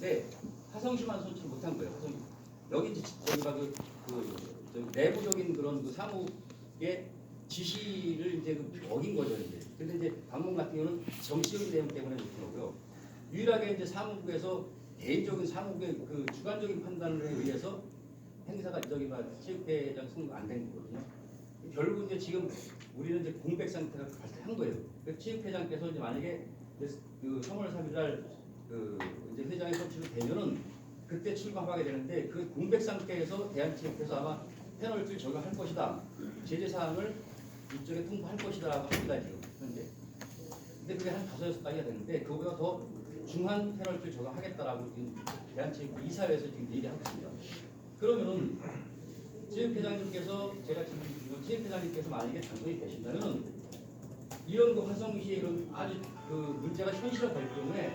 근데 화성시만 선출 못한 거예요. 여기 이제 저희가 내부적인 그런 그 사무의 지시를 이제 어긴 거죠 이제. 근데 이제 방문 같은 경우는 정치적인 내용 때문에 못한 거고요. 유일하게 이제 사무국에서 개인적인 사무국의 그 주관적인 판단에 의해서 행사가 체육회장 선거가 안 된 거거든요. 결국 이제 지금 우리는 이제 공백 상태가 발생한 거예요. 체육회장께서 이제 만약에 그 3월 3일날 그 이제 회장이 선출이 되면은 그때 출마하게 되는데 그 공백 상태에서 대한체육회에서 아마 페널티를 적용할 것이다. 제재 사항을 이쪽에 통보할 것이다라고 합니다 지금 현재. 근데 그게 한 5-6가지가 되는데 그거보다 더 중한 페널티를 적용하겠다라고 지금 대한체육 이사회에서 지금 얘기하고 있습니다. 그러면은 체육회장님께서 제가 지금 체육회장님께서 만약에 당선이 되신다면 이런 그 화성시에 이런 아주 그 문제가 현실화될 경우에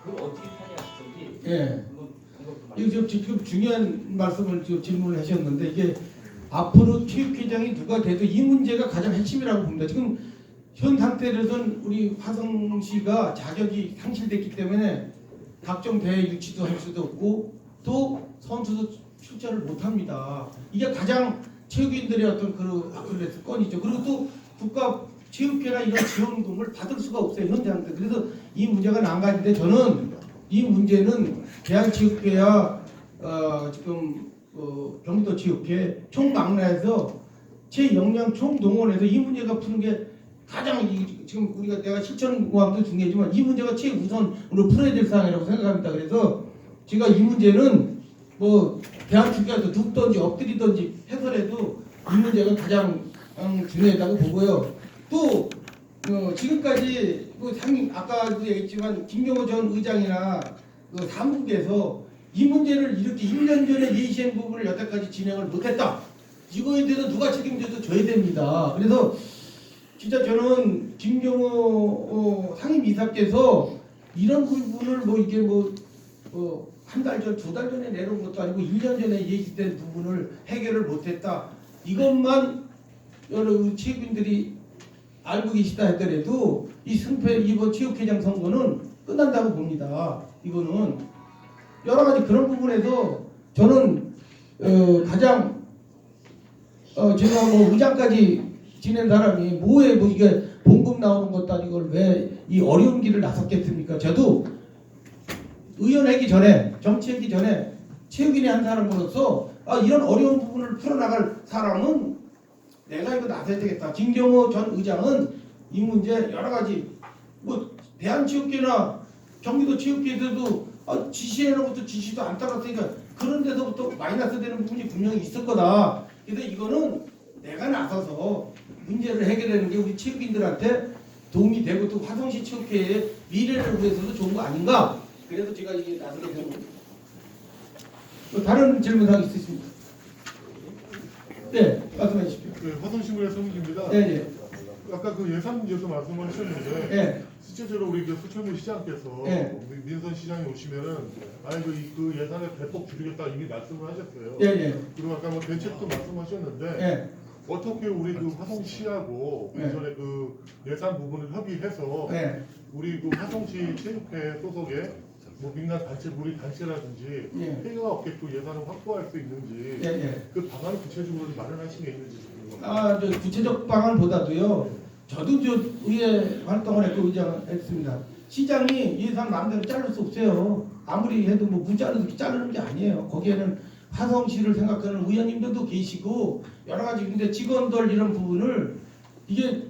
그걸 어떻게 처리하실 건지. 예. 이거 지금 중요한 말씀을 지금 질문을 하셨는데 이게 앞으로 체육회장이 누가 돼도 이 문제가 가장 핵심이라고 봅니다. 지금 현 상태로는 우리 화성시가 자격이 상실됐기 때문에 각종 대회 유치도 할 수도 없고 또 선수도 출전을 못합니다. 이게 가장 체육인들의 어떤 그 아킬레스 건이죠. 그리고 또 국가 체육회나 이런 지원금을 받을 수가 없어요 현재 상태. 그래서 이 문제가 난감한데 저는 이 문제는 대한체육회와 지금 경기도 체육회 총망라해서 최역량 총동원해서 이 문제가 푸는 게 가장 지금 우리가 내가 실천공학도 중요하지만 이 문제가 최우선으로 풀어야 될 사항이라고 생각합니다. 그래서 제가 이 문제는 뭐 대한체육회가 눕든지 엎드리든지 해서라도 이 문제가 가장 중요하다고 보고요. 또 지금까지 상임 아까도 얘기했지만 김경호 전 의장이나 사무국에서 이 문제를 이렇게 1년 전에 예시한 부분을 여태까지 진행을 못했다. 이거에 대해서 누가 책임져서 져야 됩니다. 그래서 진짜 저는 김경호 상임이사께서 이런 부분을 뭐 이게 한 달 전, 2달 전에 내놓은 것도 아니고 1년 전에 예시된 부분을 해결을 못했다. 이것만 여러 체육인들이 알고 계시다 하더라도 이 승패 이번 체육회장 선거는 끝난다고 봅니다. 이거는 여러 가지 그런 부분에서 저는 가장 제가 뭐 의장까지 지낸 사람이 뭐에 뭐 이게 봉급 나오는 것도 아니고 왜 이 어려운 길을 나섰겠습니까? 저도 의원하기 전에 정치하기 전에 체육인의 한 사람으로서 이런 어려운 부분을 풀어나갈 사람은 내가 이거 나서야 되겠다. 김경호 전 의장은 이 문제 여러 가지 뭐 대한체육회나 경기도 체육회에서도 지시해놓은 것도 지시도 안 따랐으니까 그런 데서부터 마이너스 되는 부분이 분명히 있을 거다. 그래서 이거는 내가 나서서 문제를 해결하는 게 우리 체육인들한테 도움이 되고 또 화성시 체육회의 미래를 위해서도 좋은 거 아닌가. 그래서 제가 이게 나서게 된 겁니다. 다른 질문사항 있으십니까? 네, 말씀해 주십시오. 네, 화성신문의 성민입니다. 네, 네. 아까 그 예산 문제도 말씀하셨는데 네. 실제로 우리 그 수철문 시장께서 네. 민선 시장에 오시면은 그 예산을 대폭 줄이겠다 이미 말씀을 하셨어요. 네, 네. 그리고 아까 뭐 대책도 말씀하셨는데 네. 어떻게 우리 그 화성시하고 네. 이전에 그 예산 부분을 협의해서 네. 우리 그 화성시 체육회 소속의 뭐 민간 단체, 우리 단체라든지 네. 회의가 없게끔 예산을 확보할 수 있는지 네, 네. 그 방안을 구체적으로 마련하신 게 있는지 궁금합니다. 저 구체적 방안보다도요. 저도 저 의회 활동을 했고 의장했습니다. 시장이 예산 마음대로 자를 수 없어요. 아무리 해도 뭐 문자로 이렇게 자르는 게 아니에요. 거기에는 화성시를 생각하는 의원님들도 계시고 여러 가지 근데 직원들 이런 부분을 이게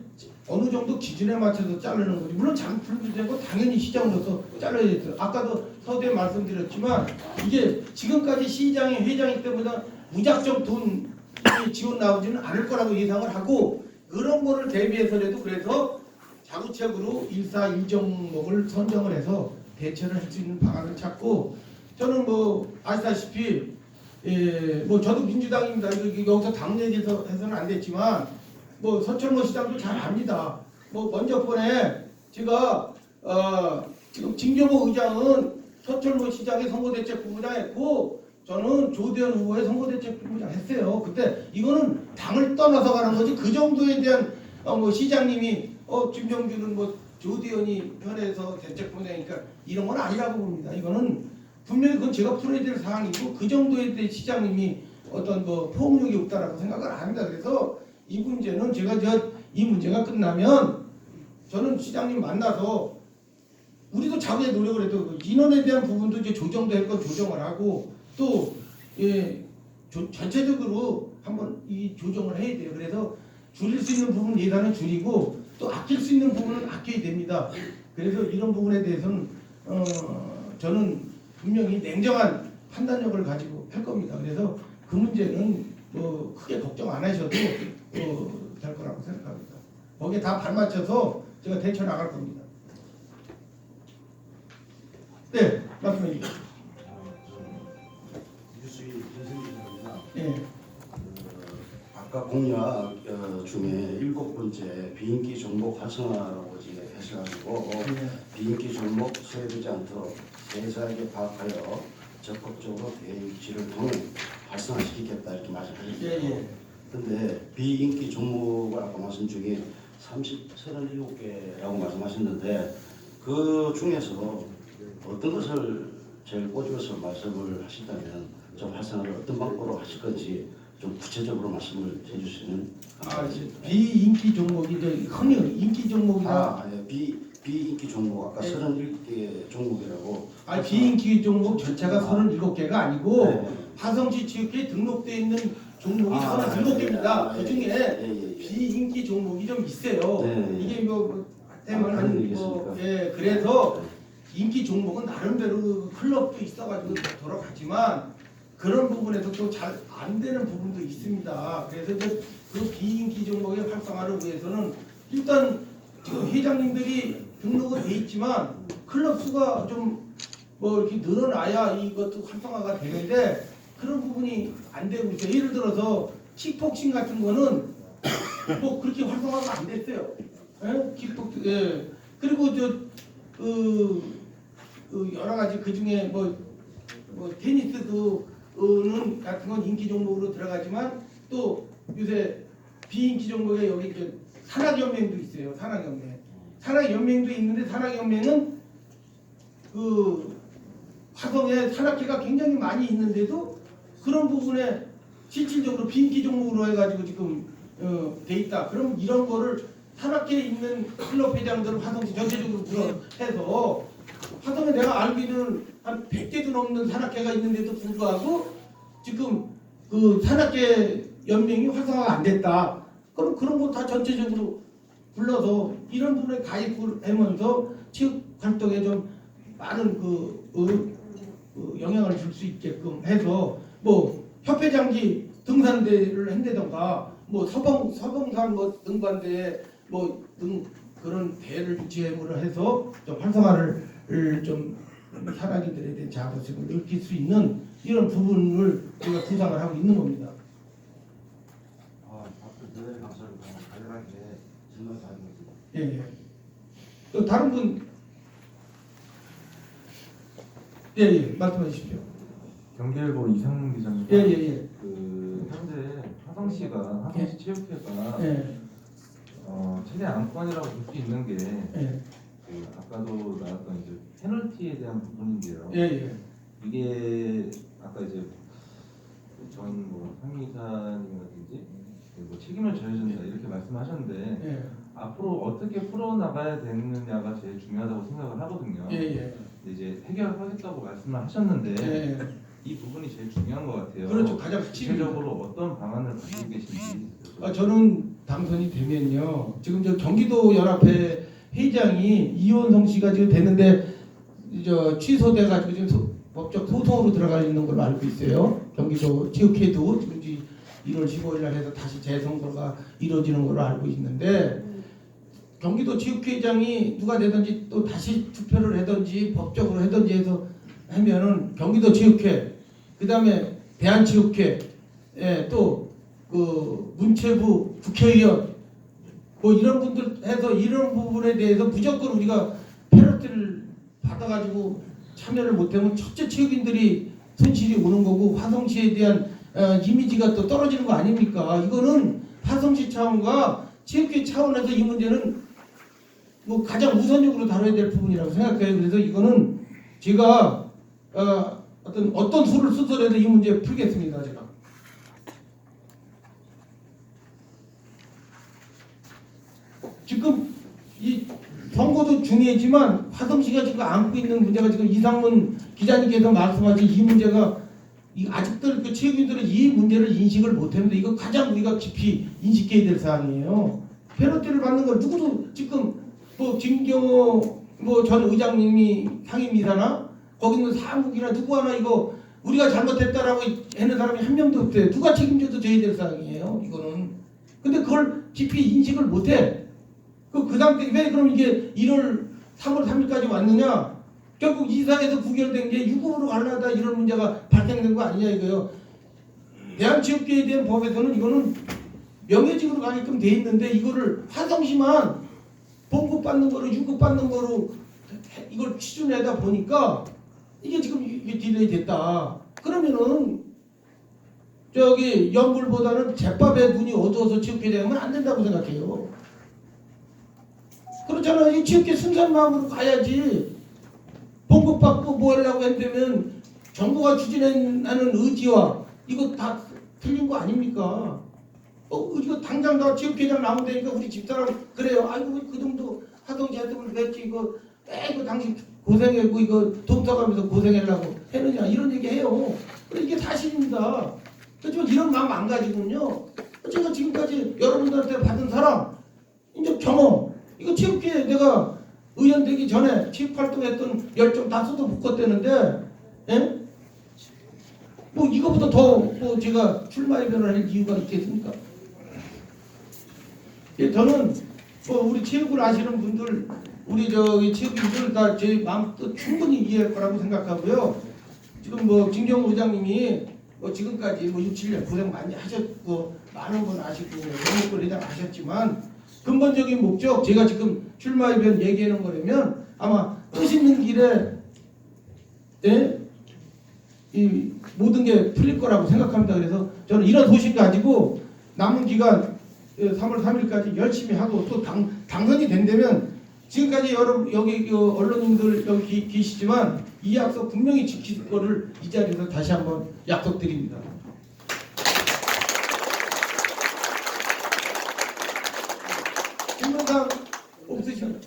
어느 정도 기준에 맞춰서 자르는 거지. 물론 장풀도 되고 당연히 시장으로서 잘라야 돼요. 아까도 서두에 말씀드렸지만 이게 지금까지 시장이 회장이 때보다 무작정 돈 지원 나오지는 않을 거라고 예상을 하고 그런 거를 대비해서라도 그래서 자구책으로 1사 1종목을 선정을 해서 대처를 할 수 있는 방안을 찾고 저는 뭐 아시다시피 뭐 저도 민주당입니다. 여기서 당 얘기해서 해서는 안 됐지만 뭐 서철모 시장도 잘 압니다. 뭐 먼저 번에 제가 지금 진경호 의장은 서철모 시장의 선거대책본부장 했고 저는 조대현 후보의 선거대책본부장 했어요. 그때 이거는 당을 떠나서 가는 거지 그 정도에 대한 뭐 시장님이 김정주는 뭐 조대현이 편에서 대책 보내니까 이런 건 아니라고 봅니다. 이거는 분명히 그건 제가 풀어야 될 사항이고 그 정도에 대해 시장님이 어떤 뭐 포용력이 없다라고 생각을 안 합니다. 그래서 이 문제는 제가 이 문제가 끝나면 저는 시장님 만나서 우리도 자기의 노력을 해도 그 인원에 대한 부분도 이제 조정도 할 건 조정을 하고 또 전체적으로 한번 이 조정을 해야 돼요. 그래서 줄일 수 있는 부분 예산은 줄이고 또 아낄 수 있는 부분은 아껴야 됩니다. 그래서 이런 부분에 대해서는 저는 분명히 냉정한 판단력을 가지고 할 겁니다. 그래서 그 문제는 뭐 크게 걱정 안 하셔도 될 거라고 생각합니다. 거기에 다 발맞춰서 제가 대처 나갈 겁니다. 네, 말씀해 주세요. 유수희 김승기입니다. 예, 아까 공약 중에 7번째 비인기 종목 활성화라고 이제 하셔가지고 비인기 종목 소외되지 않도록 세세하게 파악하여 적극적으로 대응지를 통해 활성화시키겠다 이렇게 말씀하셨어요. 예. 근데 비인기 종목을 아까 말씀 중에 37개라고 말씀하셨는데 그 중에서 어떤 것을 제일 꼬집어서 말씀을 하신다면 좀 활성화를 어떤 방법으로 하실 건지 좀 구체적으로 말씀을 해주시면 비인기 종목이 흔히 인기 종목이나 비인기 종목 아까 네. 31개 종목이라고 비인기 종목 전체가 37개가 아니고 네. 화성시 지역에 등록되어 있는 종목이 37개입니다. 그 중에 비인기 종목이 좀 있어요. 네. 이게 뭐 그런 때문에 얘기겠습니까? 그래서 인기 종목은 나름대로 클럽도 있어가지고 돌아가지만 그런 부분에서 또 잘 안 되는 부분도 있습니다. 그래서 이제 그 비인기 종목의 활성화를 위해서는 일단 지금 회장님들이 등록은 돼 있지만 클럽 수가 좀 뭐 이렇게 늘어나야 이것도 활성화가 되는데 그런 부분이 안 되고 있어요. 예를 들어서 킥복싱 같은 거는 뭐 그렇게 활성화가 안 됐어요. 예? 킥복싱 그리고 여러 가지 그 중에 뭐 테니스도는 같은 건 인기 종목으로 들어가지만 또 요새 비인기 종목에 여기 산악연맹도 있어요. 산악연맹도 있는데 산악연맹은 그 화성에 산악회가 굉장히 많이 있는데도 그런 부분에 실질적으로 비인기 종목으로 해가지고 지금 돼 있다. 그럼 이런 거를 산악회에 있는 클럽 회장들을 화성시 전체적으로 불러해서 화성에 내가 알기로는 한 100개도 넘는 산악회가 있는데도 불구하고 지금 그 산악회 연맹이 활성화가 안 됐다. 그럼 그런 거 다 전체적으로 불러서 이런 부분에 가입을 하면서 체육 활동에 좀 많은 영향을 줄 수 있게끔 해서 뭐 협회장기 등산대를 한다던가 뭐 서봉산 뭐 등반대에 뭐 등 그런 대회를 주최를 해서 좀 활성화를 좀 산악인들에 대한 자부심을 느낄 수 있는 이런 부분을 우리가 구상을 하고 있는 겁니다. 앞으로 대단히 감사합니다. 간단하게 질문 드리겠습니다. 예. 또 다른 분, 예, 말씀해 주십시오. 경기일보 이상문 기자입니다. 예. 그 현재 화성시가 화성시 체육회가 예. 최대 안건이라고 볼 수 있는 게 예. 그 아까도 나왔던 이제 페널티에 대한 부분인데요. 예. 이게 아까 이제 전 뭐 상임이사님이라든지 뭐 책임을 져야 된다 이렇게 말씀하셨는데 예. 앞으로 어떻게 풀어나가야 되느냐가 제일 중요하다고 생각을 하거든요. 예. 근데 이제 해결하겠다고 말씀을 하셨는데 예. 이 부분이 제일 중요한 것 같아요. 그렇죠. 가장 핵심입니다. 구체적으로 어떤 방안을 가지고 계신지. 저는 당선이 되면요. 지금 저 경기도 연합회 회장이 이원성 씨가 지금 됐는데 취소돼 가지고 지금 법적 소송으로 들어가 있는 걸로 알고 있어요. 경기도 체육회도 지금 1월 15일 날 해서 다시 재선거가 이루어지는 걸로 알고 있는데 경기도 체육회장이 누가 되든지 또 다시 투표를 하든지 법적으로 하든지 해서 하면은 경기도 체육회 그다음에 대한체육회 또 그 문체부 국회의원 뭐 이런 분들 해서 이런 부분에 대해서 무조건 우리가 페널티를 받아가지고 참여를 못하면 첫째 체육인들이 손실이 오는 거고 화성시에 대한 이미지가 또 떨어지는 거 아닙니까? 이거는 화성시 차원과 체육회 차원에서 이 문제는 뭐 가장 우선적으로 다뤄야 될 부분이라고 생각해요. 그래서 이거는 제가 어떤 수를 쓰더라도 이 문제 풀겠습니다. 제가. 지금 이 선거도 중요하지만 화성시가 지금 안고 있는 문제가 지금 이상문 기자님께서 말씀하신 이 문제가 아직도 그 체육인들은 이 문제를 인식을 못했는데 이거 가장 우리가 깊이 인식해야 될 사안이에요. 페널티를 받는 걸 누구도 지금 뭐 김경호 뭐 전 의장님이 상임이사나 거기 있는 사무국이나 누구 하나 이거 우리가 잘못했다라고 하는 사람이 한 명도 없대요. 누가 책임져도 져야 될 사항이에요. 이거는. 근데 그걸 깊이 인식을 못해. 그 상태 왜 그럼 이게 3월 3일까지 왔느냐? 결국 이사에서 부결된 게 유급으로 가려다 이런 문제가 발생된 거 아니냐 이거요. 대한체육계에 대한 법에서는 이거는 명예직으로 가게끔 돼 있는데 이거를 화성시만 봉급 받는 거로 유급 받는 거로 이걸 취준하다 보니까 이게 지금 이게 딜레이 됐다. 그러면은 저기 연불보다는 제밥에 눈이 어두워서 체육회 되면 안 된다고 생각해요. 그렇잖아요. 이 체육회 순수한 마음으로 가야지. 봉급 받고 뭐 하려고 한다면 정부가 추진하는 의지와 이거 다 틀린 거 아닙니까? 이거 당장 다 체육회장 나오다니까 우리 집사람 그래요. 아이고 그 정도 하동시한테 그랬지 이거 이거 당신 고생했고 이거 돈 써가면서 고생하려고 했느냐 이런 얘기 해요. 그래 이게 사실입니다. 그렇지만 이런 마음 안 가지고는요. 제가 지금까지 여러분들한테 받은 사람 이제 경험 이거 체육회 내가 의원 되기 전에 체육활동했던 열정 다 쏟아 붓겠다는데 예? 뭐 이거보다 더 뭐 제가 출마해변을 할 이유가 있겠습니까? 예, 저는 뭐 우리 체육을 아시는 분들 우리 저기 체육인들 다 제 마음도 충분히 이해할 거라고 생각하고요. 지금 뭐 김경호 의장님이 뭐 지금까지 뭐 6, 7년 고생 많이 하셨고 많은 건 아시고 영역권 회장 하셨지만 근본적인 목적 제가 지금 출마의변 얘기하는 거라면 아마 뜻 있는 길에 예? 이 모든 게 풀릴 거라고 생각합니다. 그래서 저는 이런 소식 가지고 남은 기간 3월 3일까지 열심히 하고 또 당선이 된다면 지금까지 여기 언론인들 여기 계시지만 이 약속 분명히 지킬 거를 이 자리에서 다시 한번 약속드립니다. 질문사항 없으시면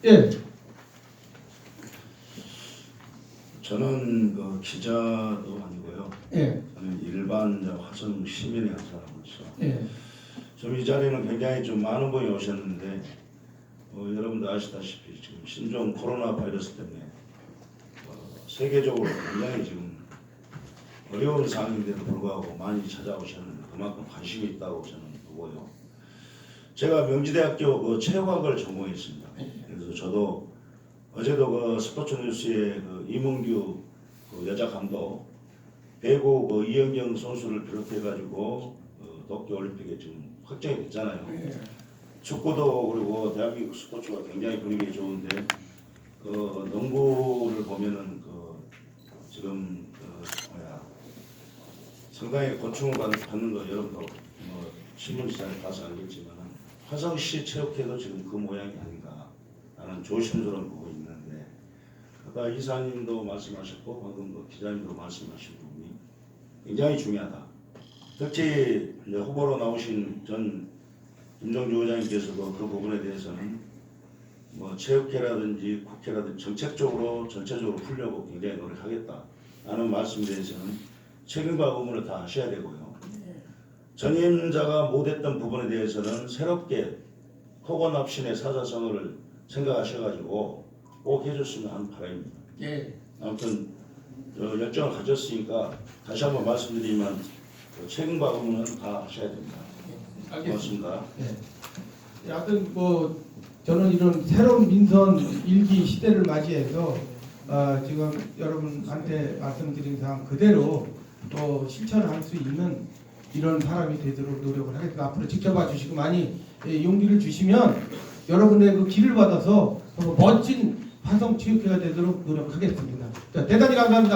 예. 저는 그 기자도 아니고요. 예. 저는 일반 화성 시민의 한 사람으로서 예. 좀 이 자리는 굉장히 좀 많은 분이 오셨는데 여러분도 아시다시피 지금 신종 코로나 바이러스 때문에 세계적으로 굉장히 지금 어려운 상황인데도 불구하고 많이 찾아오셨는데 그만큼 관심이 있다고 저는 보고요. 제가 명지대학교 그 체육학을 전공했습니다. 그래서 저도 어제도 그 스포츠뉴스에 그 이문규 그 여자 감독 배구 그 이영경 선수를 비롯해가지고 도쿄올림픽에 지금 확정이 됐잖아요. 축구도 그리고 대한민국 스포츠가 굉장히 분위기 좋은데 그 농구를 보면은 그 지금 상당히 고충을 받는 거 여러분도 뭐 신문지상에 봐서 알겠지만 화성시 체육회도 지금 그 모양이 아닌가 라는 조심스러운 부분이 있는데 아까 이사님도 말씀하셨고 방금 그 기자님도 말씀하신 부분이 굉장히 중요하다. 특히 이제 후보로 나오신 전 김정주 의장님께서도 그 부분에 대해서는 뭐 체육회라든지 국회라든지 정책적으로 전체적으로 풀려고 굉장히 노력하겠다라는 말씀에 대해서는 책임과 의무를 다 하셔야 되고요. 전임자가 못했던 부분에 대해서는 새롭게 토건납신의 사자성어를 생각하셔가지고 꼭 해줬으면 하는 바람입니다. 예. 아무튼 열정을 가졌으니까 다시 한번 말씀드리면 책임과 의무는 다 하셔야 됩니다. 고맙습니다. 네. 하여튼 뭐 저는 이런 새로운 민선 일기 시대를 맞이해서 지금 여러분한테 말씀드린 사항 그대로 또 실천할 수 있는 이런 사람이 되도록 노력을 하겠습니다. 앞으로 지켜봐 주시고 많이 용기를 주시면 여러분의 그 길을 받아서 멋진 화성체육회가 되도록 노력하겠습니다. 자, 대단히 감사합니다.